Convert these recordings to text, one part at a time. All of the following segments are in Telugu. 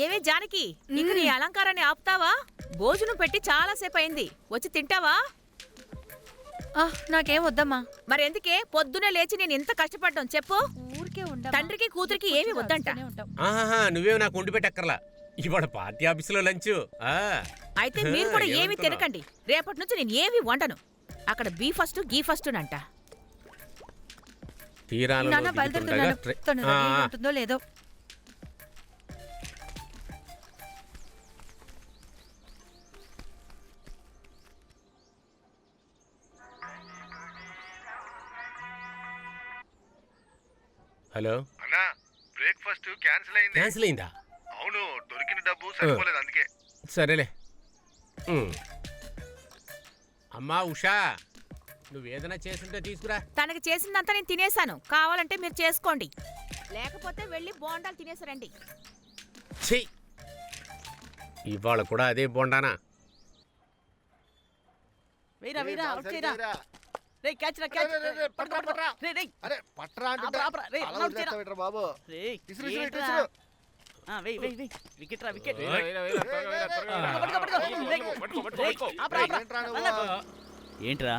ఏవే జానకి, ఇక నీ అలంకారాన్ని ఆపుతావా? భోజనం పెట్టి చాలాసేపు అయింది, వచ్చి తింటావా? నాకేం వద్దమ్మా. మరెందుకే పొద్దునే లేచి నేను ఇంత కష్టపడ్డాం చెప్పు. ఊరికే తండ్రికి కూతురికి ఏమి వద్దంట. నువ్వేమో నాకు వండి పెట్టక్కర్లా, ఇవాళ పార్టీ ఆఫీసులో లంచ్. అయితే మీరు కూడా ఏమీ తినకండి, రేపటి నుంచి నేను ఏమీ వండను. అక్కడ బీ ఫస్ట్ గీ ఫస్ట్ నంట. ఉంటుందో లేదో. హలో అన్నా, బ్రేక్ఫాస్ట్ క్యాన్సిల్ అయింది. క్యాన్సిల్ అయిందా? అవును, దొరికిన డబ్బు సరిపోలేదు అందుకే. సరేలే. అమ్మా ఉషా, నువ్వేదైనా చేస్తుంటే తీసుకురా. తనకి చేసిందంతా నేను తినేశాను, కావాలంటే మీరు చేసుకోండి, లేకపోతే వెళ్ళి బోండాలు తినేసారండి. ఛీ, ఇవాళ కూడా అదే బోండానా? ఏంట్రా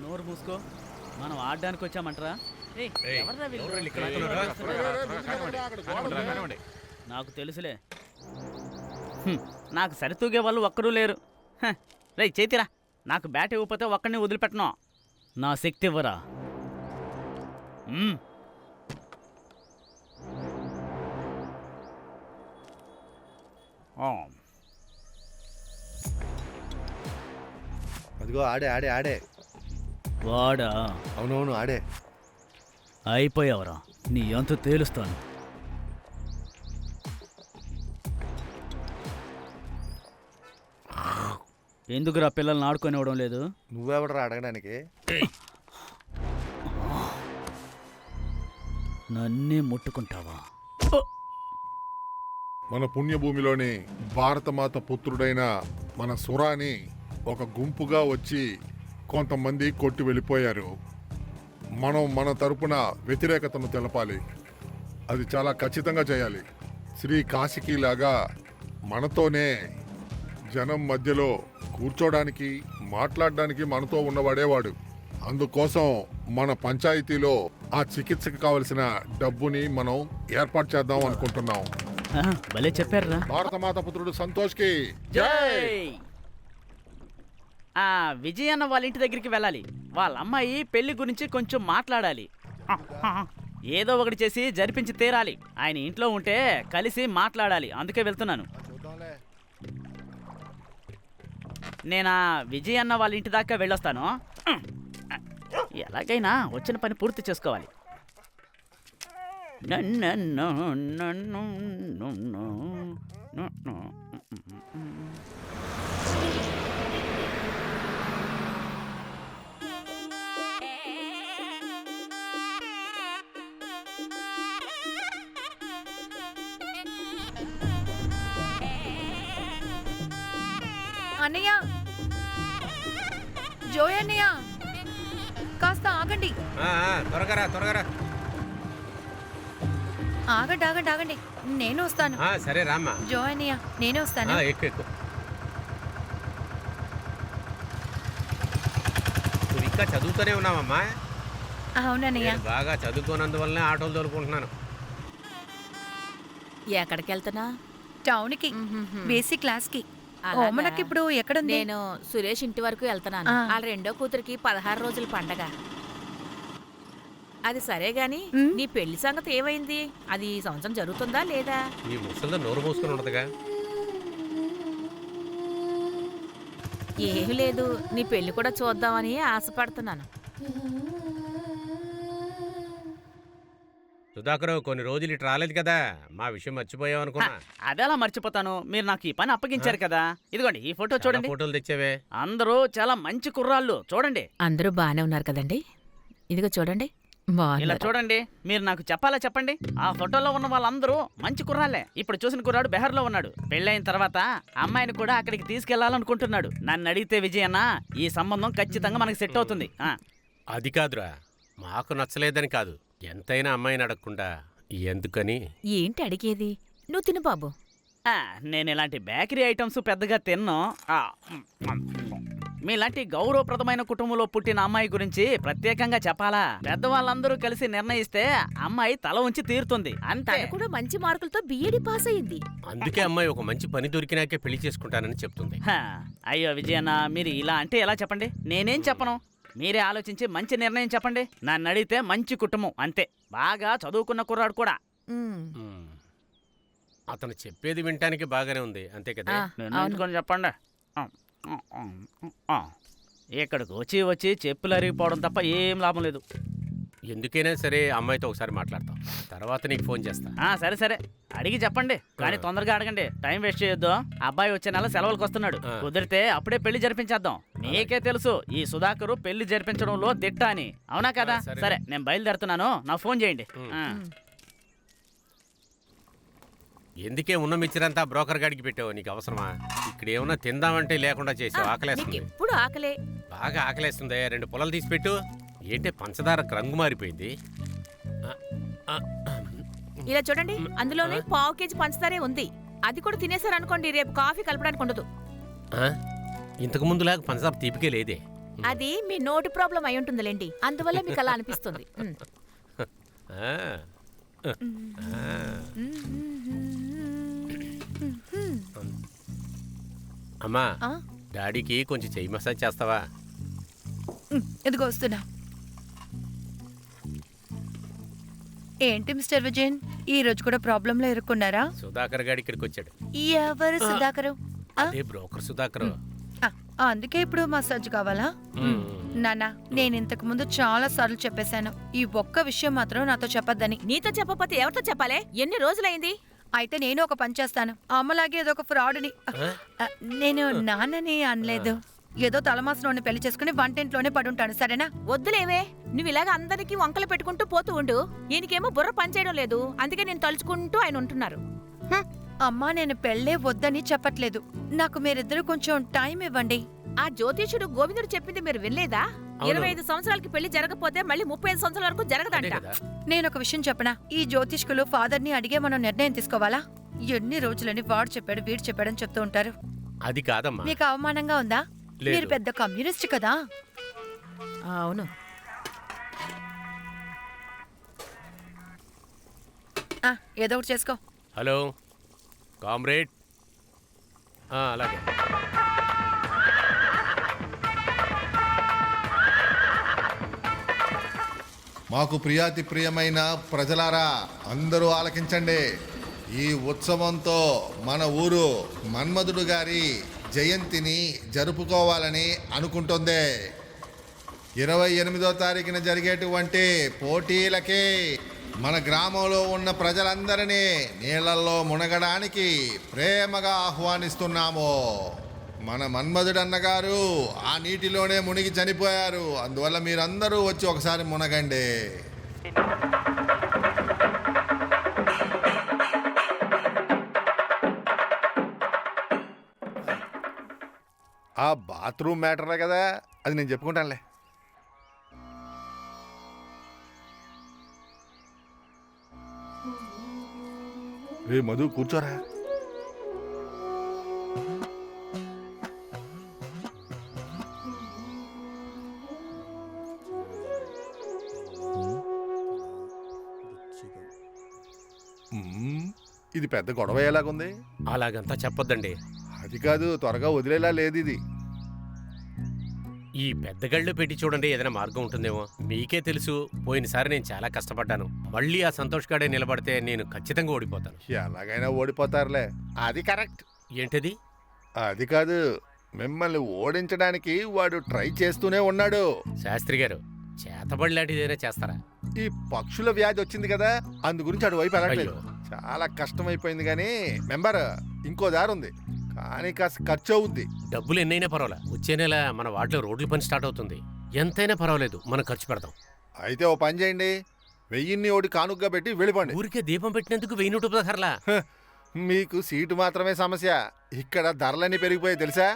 నోరు మూసుకో, మనం ఆడడానికి వచ్చామంటరా? నాకు తెలుసులే, నాకు సరితూగే వాళ్ళు ఒక్కరూ లేరు. రేయ్ చేతిరా, నాకు బ్యాట్ ఇవ్వకపోతే ఒక్కడిని వదిలిపెట్టను. నా శక్తి ఇవ్వరా? అదిగో ఆడే ఆడే ఆడే. వాడా? అవునవును ఆడే. అయిపోయావరా, నీ అంత తేలుస్తాను. ఎందుకురా పిల్లల్ని ఆడుకొనివ్వడం లేదు? నువ్వెవడరా అడగడానికి? నన్నే ముట్టుకుంటావా? మన పుణ్యభూమిలోని భారతమాత పుత్రుడైన మన సురాని ఒక గుంపుగా వచ్చి కొంతమంది కొట్టి వెళ్ళిపోయారు. మనం మన తరపున వ్యతిరేకతను తెలపాలి. అది చాలా ఖచ్చితంగా చేయాలి. శ్రీ కాశీకిలాగా మనతోనే జనం మధ్యలో కూర్చోడానికి మాట్లాడడానికి మనతో ఉన్నవాడేవాడు. అందుకోసం మన పంచాయతీలో ఆ చికిత్సకు కావలసిన డబ్బుని మనం ఏర్పాటు చేద్దాం అనుకుంటున్నాం. భలే చెప్పారా. భారతమాత పుత్రుడు సంతోష్కి జై. విజయ్ అన్న వాళ్ళ ఇంటి దగ్గరికి వెళ్ళాలి. వాళ్ళ అమ్మాయి పెళ్లి గురించి కొంచెం మాట్లాడాలి. ఏదో ఒకటి చేసి జరిపించి తీరాలి. ఆయన ఇంట్లో ఉంటే కలిసి మాట్లాడాలి, అందుకే వెళ్తున్నాను. నేను విజయ్ అన్న వాళ్ళ ఇంటి దాకా వెళ్ళొస్తాను. ఎలాగైనా వచ్చిన పని పూర్తి చేసుకోవాలి. అన్నయ్య, జోయ్ అన్నయ్య, కాస్త ఆగండి. త్వరగా త్వరగా. ఆగండి ఆగండి ఆగండి, నేను వస్తాను. సరే రామ్మా. జోయ్ అన్నయ్య, నేనే వస్తాను. ఎక్కు. నువ్వు ఇంకా చదువుతూనే ఉన్నావమ్మా? అవునన్నయ్య. బాగా చదువుకోనందువల్లనే ఆటోలు తోలుకుంటున్నాను. ఎక్కడికి వెళ్తున్నా? టౌన్కి, బేసిక్ క్లాస్ కి. ఓమనకి ఇప్పుడు ఎక్కడుంది? నేను సురేష్ ఇంటి వరకు వెళ్తున్నాను. వాళ్ళ రెండో కూతురికి 16 రోజుల పండగ. అది సరే గాని నీ పెళ్లి సంగతి ఏమైంది? అది ఈ సంవత్సరం జరుగుతుందా లేదా? ఈ ముసలితో నోరు మూసుకుని ఉండదుగా. ఏమీ లేదు, నీ పెళ్లి కూడా చూద్దామని ఆశపడుతున్నాను. సుధాకర్, కొన్ని రోజులు ఇటు రాలేదు కదా, మా విషయం మర్చిపోయావు అనుకున్నా. అదెలా మర్చిపోతాను, మీరు నాకు ఈ పని అప్పగించారు కదా. ఇదిగోండి ఈ ఫోటో చూడండి. ఫోటోలు తెచ్చావే. అందరూ చాలా మంచి కుర్రాళ్ళు, చూడండి. అందరూ బానే ఉన్నారు కదండి? ఇదిగో చూడండి. ఇలా చూడండి, మీరు నాకు చెప్పాలా చెప్పండి. ఆ ఫోటోలో ఉన్న వాళ్ళందరూ మంచి కుర్రాళ్ళే. ఇప్పుడు చూసిన కుర్రాడు బెహర్లో ఉన్నాడు. పెళ్ళైన తర్వాత అమ్మాయిని కూడా అక్కడికి తీసుకెళ్లాలనుకుంటున్నాడు. నన్ను అడిగితే విజయన్న, ఈ సంబంధం ఖచ్చితంగా మనకి సెట్ అవుతుంది. అది కాదురా, మాకు నచ్చలేదని కాదు, ఎంతైనా అమ్మాయిని అడగకుండా ఎందుకని. ఏంటి అడిగేది? నువ్వు తిను బాబు. నేను ఇలాంటి బేకరీ ఐటమ్స్ పెద్దగా తిన్ను. మీలాంటి గౌరవప్రదమైన కుటుంబంలో పుట్టిన అమ్మాయి గురించి ప్రత్యేకంగా చెప్పాలా? పెద్దవాళ్ళందరూ కలిసి నిర్ణయిస్తే అమ్మాయి తల ఉంచి తీరుతుంది అంతే. తను కూడా మంచి మార్కులతో బిఏడి పాస్ అయింది. అందుకే అమ్మాయి ఒక మంచి పని దొరికినాకే పెళ్లి చేసుకుంటానని చెప్తుంది. హ, అయ్యో విజయన్న, మీరు ఇలా అంటే ఎలా చెప్పండి? నేనేం చెప్పను, మీరే ఆలోచించి మంచి నిర్ణయం చెప్పండి. నన్ను అడిగితే మంచి కుటుంబం అంతే, బాగా చదువుకున్న కుర్రాడు కూడా. ఉమ్. ఉమ్. అతను చెప్పేది వినటానికి బాగానే ఉంది, అంతే కదా? ఆ, నిర్ణయించుకొని చెప్పండి. ఇక్కడికి వచ్చి వచ్చి చెప్పులు అరిగిపోవడం తప్ప ఏం లాభం లేదు. ఎందుకైనా సరే అమ్మాయితో ఒకసారి మాట్లాడతాం, తర్వాత నీకు ఫోన్ చేస్తా. సరే సరే, అడిగి చెప్పండి, కానీ తొందరగా అడగండి, టైం వేస్ట్ చేయొద్దు. అబ్బాయి వచ్చే నెల సెలవులకు వస్తున్నాడు, కుదిరితే అప్పుడే పెళ్లి జరిపించేద్దాం. నీకే తెలుసు ఈ సుధాకరు పెళ్లి జరిపించడంలో దిట్ట అని, అవునా కదా? సరే నేను బయలుదేరుతున్నాను, నా ఫోన్ చేయండి. ఎందుకే ఉన్న మిచ్చిరంతా బ్రోకర్ గాడికి పెట్టావు? నీకు అవసరమా? ఇక్కడ ఏమన్నా తిందామంటే లేకుండా చేసావు, ఆకలేస్తుంది. ఎప్పుడు ఆకలే. బాగా ఆకలేస్తుంది, 2 పొలాలు తీసి పెట్టు. ఏంటి పంచదార రంగు మారిపోయింది? ఇలా చూడండి, అందులోనే 1/2 కేజీ పంచదారే ఉంది. అది కూడా తినేసారనుకోండి, రేపు కాఫీ కలపడానికి ఉండదు. ఇంతకు ముందులాగా పంచదార తీపికే లేదే. అది మీ నోటి ప్రాబ్లం అయి ఉంటుందిలేండి, అందువల్ల మీకు అలా అనిపిస్తుంది. ఆ, అమ్మా, డాడీకి కొంచెం చెయ్యి మసాజ్ చేస్తావా? ఇదిగో వస్తున్నా. ఏంటి మిస్టర్ విజయన్, ఈ రోజు కూడా ప్రాబ్లంలో ఇరుక్కున్నారా? సుధాకర్ గాడి ఇక్కడికి వచ్చాడు. ఎవరు సుధాకరు? అదే బ్రోకర్ సుధాకర్. అందుకే ఇప్పుడు మసాజ్ కావాలా? నానా, నేను ఇంతకు ముందు చాలా సార్లు చెప్పేశాను, ఈ ఒక్క విషయం మాత్రం నాతో చెప్పొద్దని. నీతో చెప్పకపోతే ఎవరితో చెప్పాలే? ఎన్ని రోజులైంది? అయితే నేను ఒక పని చేస్తాను, అమ్మలాగే ఏదో ఒక ఫ్రాడ్ని. నేను నాన్నని అనలేదు, ఏదో తలమాసంలోనే పెళ్లి చేసుకుని వంటింట్లోనే పడుంటాను, సరేనా? వద్దులేవే, నువ్వు ఇలాగ అందరికీ వంకలు పెట్టుకుంటూ పోతూ ఉండు. ఈయనకేమో బుర్ర పనిచేయడం లేదు, అందుకే నేను తలుచుకుంటూ ఆయన ఉంటున్నారు. అమ్మా, నేను పెళ్ళే వద్దని చెప్పట్లేదు, నాకు మీరిద్దరూ కొంచెం టైం ఇవ్వండి. ఆ జ్యోతిషుడు గోవిందుడు చెప్పింది మీరు వినలేదా? 25 సంవత్సరాలకి పెళ్లి జరగకపోతే మళ్ళీ 35 సంవత్సరాల వరకు జరగదంట. నేను ఒక విషయం చెప్పనా, ఈ జ్యోతిష్కులు ఫాదర్ ని అడిగే మనం నిర్ణయం తీసుకోవాలా? ఎన్ని రోజులని వాడు చెప్పాడు వీడు చెప్పాడని చెప్తూ ఉంటారు. అది కాదమ్మా. మీకు అవమానంగా ఉందా? మీరు పెద్ద కమ్యూనిస్ట్ కదా. అవును. ఏదో ఒకటి చేసుకో. Hello comrade. అలాగే. మాకు ప్రియాతి ప్రియమైన ప్రజలారా, అందరూ ఆలకించండి. ఈ ఉత్సవంతో మన ఊరు మన్మధుడు గారి జయంతిని జరుపుకోవాలని అనుకుంటుంది. 28వ తారీఖున జరిగేటువంటి పోటీలకి మన గ్రామంలో ఉన్న ప్రజలందరినీ నీళ్లలో మునగడానికి ప్రేమగా ఆహ్వానిస్తున్నాము. మన మన్మధుడు అన్నగారు ఆ నీటిలోనే మునిగి చనిపోయారు, అందువల్ల మీరందరూ వచ్చి ఒకసారి మునగండి. ఆ బాత్రూమ్ మ్యాటరే కదా, అది నేను చెప్పుకుంటానులే. రే మధు, కూర్చోరా. ఇది పెద్ద గొడవ ఎలాగుంది? అలాగంతా చెప్పొద్దండి. అది కాదు, త్వరగా వదిలేలా లేదు ఇది. ఈ పెద్ద గళ్ళు పెట్టి చూడండి, ఏదైనా మార్గం ఉంటుందేమో. మీకే తెలుసు, పోయినసారి నేను చాలా కష్టపడ్డాను. మళ్ళీ ఆ సంతోష్ గాడే నిలబడితే నేను ఖచ్చితంగా ఓడిపోతాను. ఎలాగైనా ఓడిపోతారులే. అది కరెక్ట్. ఏంటది? అది కాదు, మిమ్మల్ని ఓడించడానికి వాడు ట్రై చేస్తూనే ఉన్నాడు. శాస్త్రి గారు, చేతబడి లాంటిది ఏదైనా చేస్తారా? ఈ పక్షుల వ్యాధి వచ్చింది కదా, అందు గురించి అటు వైపు వెళ్ళట్లేదు. అయ్యో. చాలా కష్టమైపోయింది. కానీ మెంబర్, ఇంకో దారి ఉంది, కానీ కాస్త ఖర్చు అవుద్ది. డబ్బులు ఎన్నైనా పర్వాలా, వచ్చే నెల మన వార్డులో రోడ్ల పని స్టార్ట్ అవుతుంది. ఎంతైనా పర్వాలేదు, మనం ఖర్చు పెడతాం. అయితే ఓ పని చేయండి, 1000 ఒకటి కానుగ్గా పెట్టి వెళ్ళిపోండి. ఊరికే దీపం పెట్టినందుకు 1000 ధరలా? మీకు సీటు మాత్రమే సమస్య, ఇక్కడ ధరలన్నీ పెరిగిపోయాయి తెలుసా?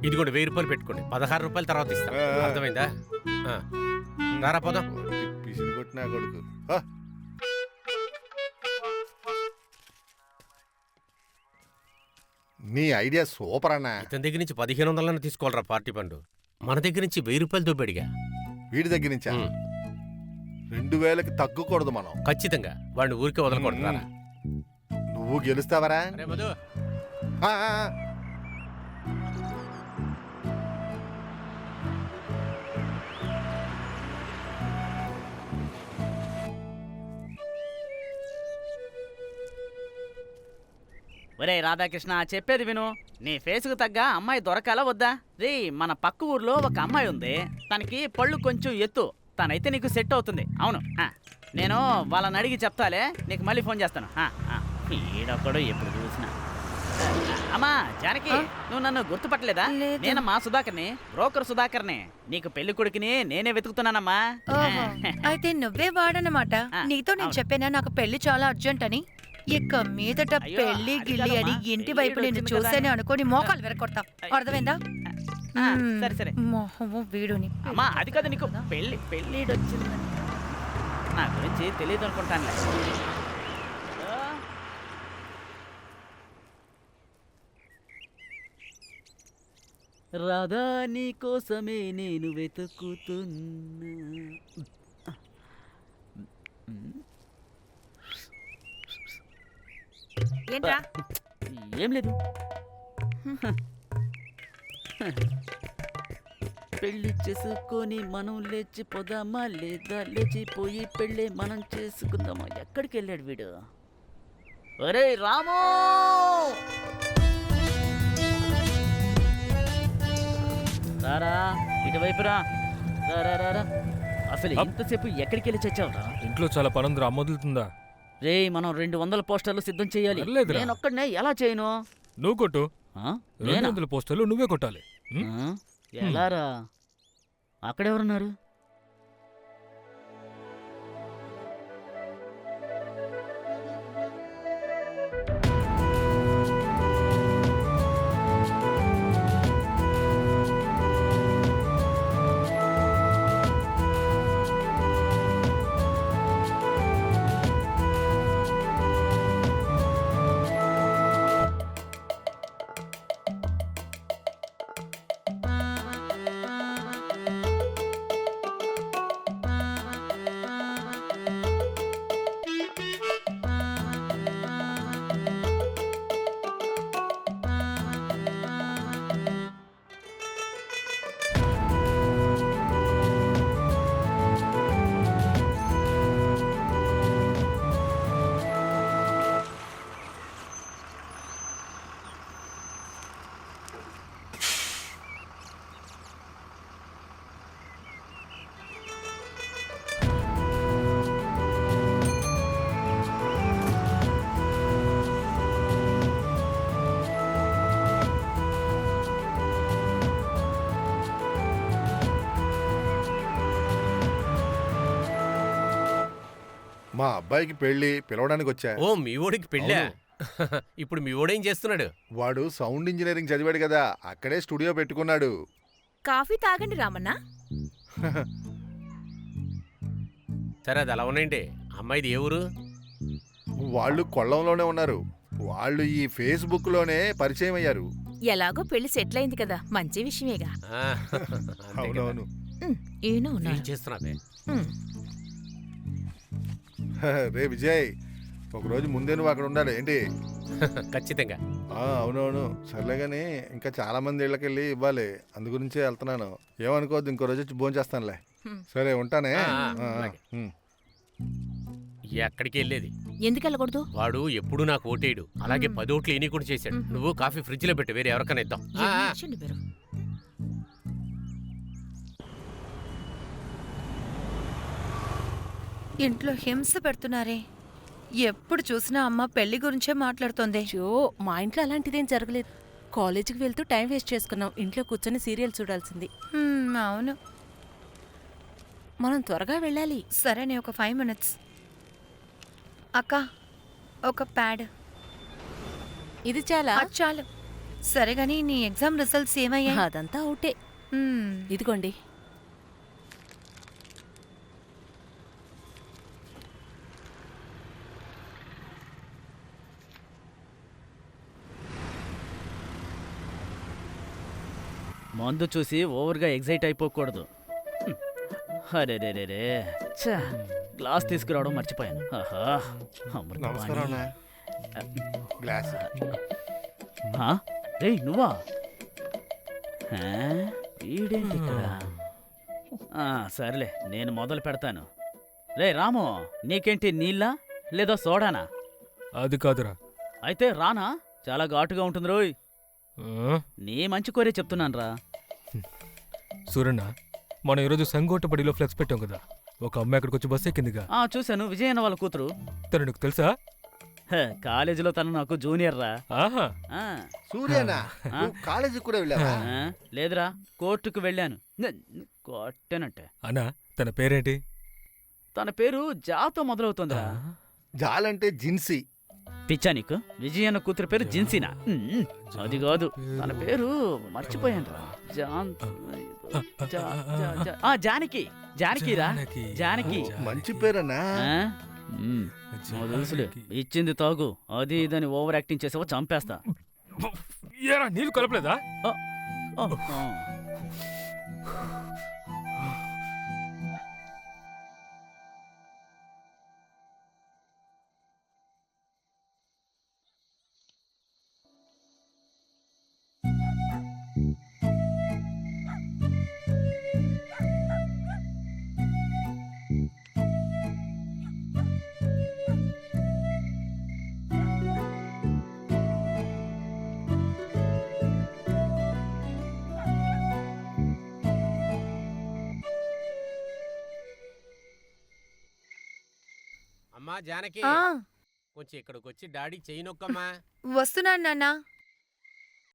ఇదిగోండి, 1000 రూపాయలు పెట్టుకోండి, 16 రూపాయలు తర్వాత ఇస్తాం. అర్థమైందా? రారా పోదాం. పిసిరి కొట్టినా కొడుకు. నీ ఐడియా సూపర్ అన్నా. ఇతని దగ్గర నుంచి 1500 తీసుకోవాలరా పార్టీ పండు. మన దగ్గర నుంచి 1000 రూపాయలు దొబ్బడిగా. వీడి దగ్గర నుంచా 2000కి తగ్గకూడదు మనం. ఖచ్చితంగా వాడిని ఊరికే వదలకూడదు. నువ్వు గెలుస్తావరా? అరే మధు, ఆ, ఆ, ఆ. ఒరే రాధాకృష్ణ, చెప్పేది విను. నీ ఫేస్కు తగ్గ అమ్మాయి దొరకాలా వద్దా? రే, మన పక్క ఊర్లో ఒక అమ్మాయి ఉంది. తనకి పళ్ళు కొంచెం ఎత్తు. తనైతే నీకు సెట్ అవుతుంది. అవును, నేను వాళ్ళని అడిగి చెప్తాలే. నీకు మళ్ళీ ఫోన్ చేస్తాను. ఈడొక్కడు ఎప్పుడు చూసినా. అమ్మా జానకి, నువ్వు నన్ను గుర్తుపట్టలేదా? లేదు. నేనమ్మా సుధాకర్ని, బ్రోకర్ సుధాకర్ని. నీకు పెళ్లి కొడుకుని నేనే వెతుకుతున్నానమ్మా. ఓహో, అయితే నువ్వే వాడనమాట. ఆ, నీతో నేను అవును. చెప్పానా నాకు పెళ్లి చాలా అర్జెంట్ అని? ఇక మీదట అయ్యో, పెళ్లి అది గిల్లి అని కాదమ్మా. ఇంటి వైపు పెళ్ళి నేను వచ్చింది చూసానే కదా. అనుకోని మోకాలు వెరకొడతా. అర్థమైందా? సరే సరే మొహము వీడుని. అమ్మా, అది కాదు, నీకు పెళ్ళిడు వచ్చిందని నా గురించి తెలియదు అనుకుంటానులే. రాధా, నీ కోసమే నేను వెతుకుతున్నా. ఏంట్రా? ఏం లేదు. పెళ్లి చేసుకొని మనం లేచిపోదామా, లేదా లేచిపోయి పెళ్ళి మనం చేసుకుందామా? ఎక్కడికి వెళ్ళాడు వీడు? ఒరే రాము, రారా ఇటువైపు రా. రా. అసలు ఇంతసేపు ఎక్కడికి వెళ్ళి చచ్చావురా? ఇంట్లో చాలా పనుందిరా, మొదలుతుందా? రే, మనం 200 పోస్టర్లు సిద్ధం చేయాలి. పర్లేదురా. నేను ఒక్కడనే ఎలా చేయను? నువ్వు కొట్టు. ఆ? నేనా? 200 పోస్టర్లు నువ్వే కొట్టాలి. ఆ? ఎలారా? అక్కడెవరున్నారు? మా అబ్బాయికి పెళ్లి పిలవడానికి వచ్చా. ఓ మీ ఓడికి పెళ్ళా? ఇప్పుడు మీ ఓడేం చేస్తున్నాడు? వాడు సౌండ్ ఇంజనీరింగ్ చదివాడు కదా, అక్కడే స్టూడియో పెట్టుకున్నాడు. కాఫీ తాగండి రామన్న. సరే, అది అలా ఉన్నాయండి. అమ్మాయిది ఏ ఊరు? వాళ్ళు కొల్లంలోనే ఉన్నారు. వాళ్ళు ఈ ఫేస్బుక్ లోనే పరిచయం అయ్యారు. ఎలాగో పెళ్లి సెటిల్ అయింది కదా, మంచి విషయమేగా. ఆ, అంతే కదా. అవునవును. ఈయన ఏం ఉన్నారు. చేస్తున్నావే? రే విజయ్, ఒకరోజు ముందే నువ్వు అక్కడ ఉండాలి ఏంటి? ఖచ్చితంగా. అవునవును. సర్లే కానీ ఇంకా చాలా మంది ఇళ్ళకెళ్ళి ఇవ్వాలి, అందు గురించే వెళ్తున్నాను. ఏమనుకోవద్దు, ఇంకో రోజు వచ్చి భోజనం చేస్తానులే. సరే ఉంటానే. అలాగే. ఎక్కడికి వెళ్ళేది? ఎందుకు వెళ్ళకూడదు? వాడు ఎప్పుడు నాకు ఓటేయడు. అలాగే 10 ఓట్లు ఈయన కూడా చేశాడు. నువ్వు కాఫీ ఫ్రిడ్జ్ లో పెట్టు, వేరే ఎవరికైనా ఇద్దాం. ఎన్ని ఇచ్చిండు మీరు? ఇంట్లో హింస పెడుతున్నారే. ఎప్పుడు చూసినా అమ్మ పెళ్లి గురించే మాట్లాడుతోంది. జో, మా ఇంట్లో అలాంటిదేం జరగలేదు. కాలేజీకి వెళ్తూ టైం వేస్ట్ చేసుకున్నాం. ఇంట్లో కూర్చొని సీరియల్ చూడాల్సింది. అవును. మనం త్వరగా వెళ్ళాలి. సరేనే, ఒక 5 minutes. అక్క, ఒక ప్యాడ్. ఇది చాలా అది చాలు. సరే గాని నీ ఎగ్జామ్ రిజల్ట్స్ ఏమయ్యాయి? అదంతా అవుటే. హ్మ్. ఇదిగోండి. మందు చూసి ఓవర్గా ఎగ్జైట్ అయిపోకూడదు. అరే రే రే రే ఛా, గ్లాస్ తీసుకురావడం మర్చిపోయాను. ఆహా, అమృతపాణి. నమస్కారం అన్న. గ్లాస్ ఆ? ఏయ్ నువ్వా? ఆ, వీడేంటి ఇక్కడ? ఆ, సర్లే నేను మొదలు పెడతాను. రే రాము, నీకేంటి నీళ్ళా లేదా సోడానా? అది కాదురా. అయితే రానా? చాలా ఘాటుగా ఉంటుంది రోయ్. ఆ? నీ మంచి కోరే చెప్తున్నాను రా. సూరన్న, మనం ఈరోజు సంగోటపడిలో ఫ్లెక్స్ పెట్టాం కదా, ఒక అమ్మాయి అక్కడికి వచ్చి బస్ ఎక్కిందిగా. ఆ చూశాను, విజయన్న వాళ్ళ కూతురు. తను నీకు తెలుసా? హ, కాలేజీలో తను నాకు జూనియర్ రా. ఆహా. ఆ, సూర్యనా ఆ? కాలేజీకి కూడా వెళ్ళావా? ఆ, లేదురా, కోర్టుకు వెళ్ళాను. కొట్టేనంటే. అన్నా, తన పేరేంటి? తన పేరు జాతో మొదలవుతుందిరా. జాలంటే జిన్సీ. పిచ్చా నీకు? విజయన్న కూతురు పేరు జిన్సీనా? అది కాదు, తన పేరు మర్చిపోయాను రా. జానకి. జానకిరా, జానకి. మంచి పేరన్నా. ఆ? తెలుసులే, ఇచ్చింది తాగు, అది ఇదని ఓవర్ యాక్టింగ్ చేసావో చంపేస్తా. ఏరా, నీళ్ళు కలపలేదా? ఆ, ఆ, ఆ. అమ్మా జానకి, ఆ, కొంచెం ఇక్కడికి వచ్చి డాడీ చెయ్యి నొక్కమ్మా. వస్తున్నాను నాన్న.